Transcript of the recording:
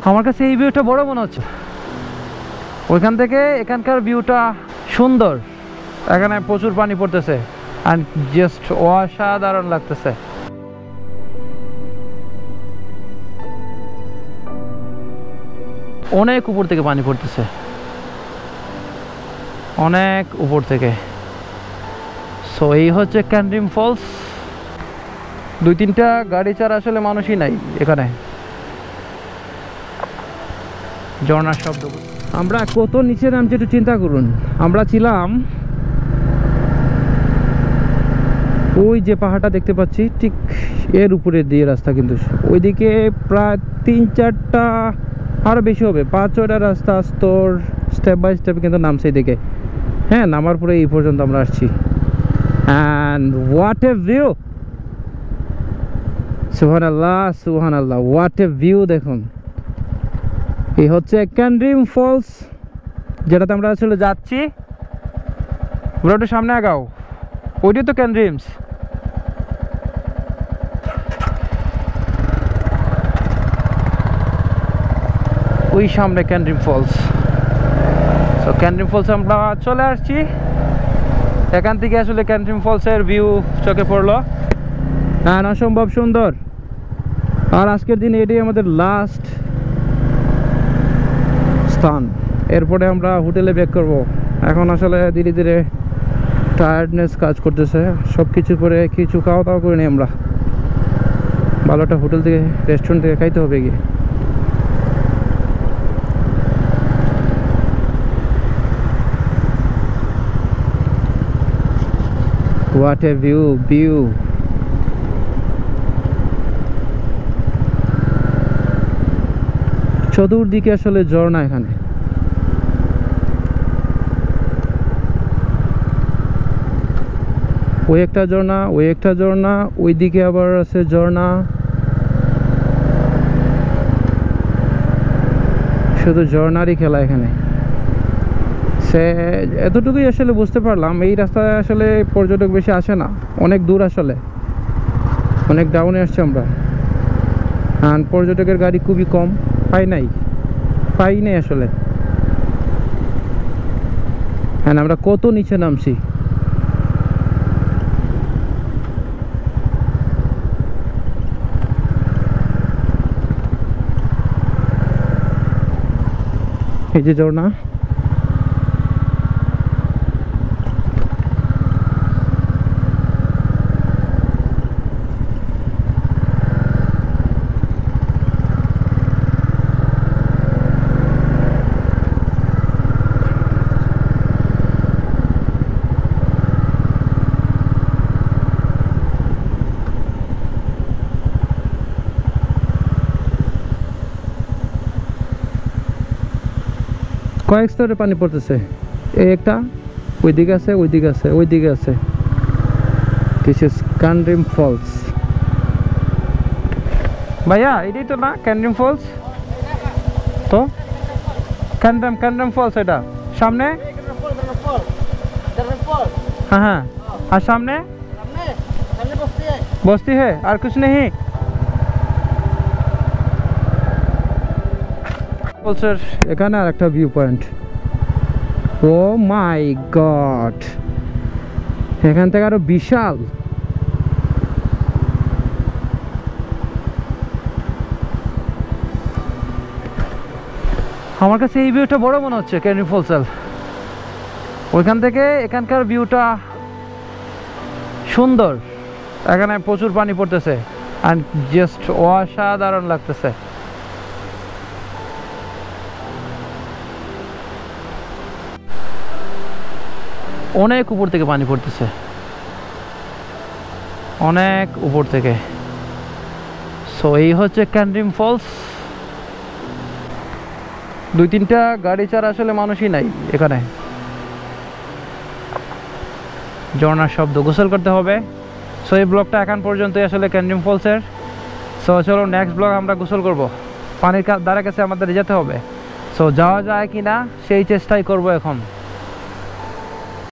আমার কাছে এই ভিউটা বড় মনে হচ্ছে। ওইখান থেকে এখানকার ভিউটা সুন্দর। এখানে প্রচুর পানি পড়তেছে আর জাস্ট অসাধারণ লাগতেছে। অনেক উপর থেকে পানি পড়তেছে, অনেক উপর থেকে। সো এই হচ্ছে ক্যান্ড্রিম ফলস। 2-3টা গাড়ি ছাড়া আসলে মানুষই নাই এখানে। ঝর্ণার শব্দ। আমরা কত নিচে নামছি একটু চিন্তা করুন। আমরা ছিলাম ওই যে পাহাড়টা দেখতে পাচ্ছি ঠিক এর উপরে দিয়ে রাস্তা, কিন্তু ওইদিকে প্রায় 3-4টা আরও বেশি হবে, 5-6টা রাস্তা স্তর স্টেপ বাই স্টেপ কিন্তু নামছে এদিকে। হ্যাঁ, নামার পরে এই পর্যন্ত আমরা আসছি। And what a view! সুবহানাল্লাহ সুবহানাল্লাহ, হোয়াট এ ভিউ! দেখুন, এই হচ্ছে ক্যান্ড্রিম ফলস, যেটাতে আমরা আসলে যাচ্ছি। রোডের সামনে আগাও, ওইটাই তো ক্যান্ড্রিমস। ওই সামনে ক্যান্ড্রিম ফলস। সো ক্যান্ড্রিম ফলস আমরা চলে আসছি। এখান থেকে আসলে ক্যান্ড্রিম ফলসের ভিউ চোখে পড়লো। হ্যাঁ, অসম্ভব সুন্দর। আর আজকের দিন এটাই আমাদের লাস্ট স্থান। এরপরে আমরা হোটেলে ব্যাক করব। এখন আসলে ধীরে ধীরে টায়ার্ডনেস কাজ করতেছে। সব কিছু পরে কিছু খাওয়া দাওয়া করে নিই আমরা। ভালো একটা হোটেল থেকে, রেস্টুরেন্ট থেকে খাইতে হবে গিয়ে। What a view! ভিউ চতুর্দিকে আসলে ঝর্ণা। এখানে ওই একটা ঝর্ণা, ওই একটা ঝর্ণা, ওইদিকে আবার আছে ঝর্ণা। শুধু ঝর্ণারই খেলা এখানে। সে এতটুকুই আসলে বুঝতে পারলাম। এই রাস্তায় আসলে পর্যটক বেশি আসে না, অনেক দূর, আসলে অনেক ডাউনে আসছে আমরা। আর পর্যটকের গাড়ি খুবই কম, পাই নাই আসলে। হ্যাঁ, আমরা কত নিচে নামছি। এই যে ঝর্ণা, কয়েক স্তরে পানি পড়তেছে। এই একটা, ওইদিকে আছে, ওইদিকে আছে, ওইদিকে আছে। দিস ইজ ক্যান্ড্রিম ফলস। ভাইয়া, এটাই তো না ক্যান্ড্রিম ফলস? তো ক্যান্ড্রিম ফলস এটা সামনে। हाँ हाँ, और सामने बस्ती है और कुछ नहीं। এখানে আর একটা ভিউ পয়েন্ট। ও মাই গড, এখান থেকে আরো বিশাল। আমার কাছে এই ভিউটা বড় মনে হচ্ছে ক্যান্ড্রিম ফলসের। ওইখান থেকে এখানকার ভিউটা সুন্দর। এখানে প্রচুর পানি পড়তেছে আর জাস্ট অসাধারণ লাগতেছে। অনেক উপর থেকে পানি পড়তেছে, অনেক উপর থেকে। সো এই হচ্ছে ক্যান্ড্রিম ফলস। 2-3টা গাড়ি ছাড়া আসলে মানুষই নাই এখানে। ঝর্ণার শব্দ, গোসল করতে হবে। সো এই ব্লগটা এখন পর্যন্তই আসলে ক্যান্ড্রিম ফলসের। সো চলো নেক্সট ব্লগ আমরা গোসল করব। পানির ধারে কাছে আমাদের যেতে হবে। সো যাওয়া যায় কিনা সেই চেষ্টাই করব এখন।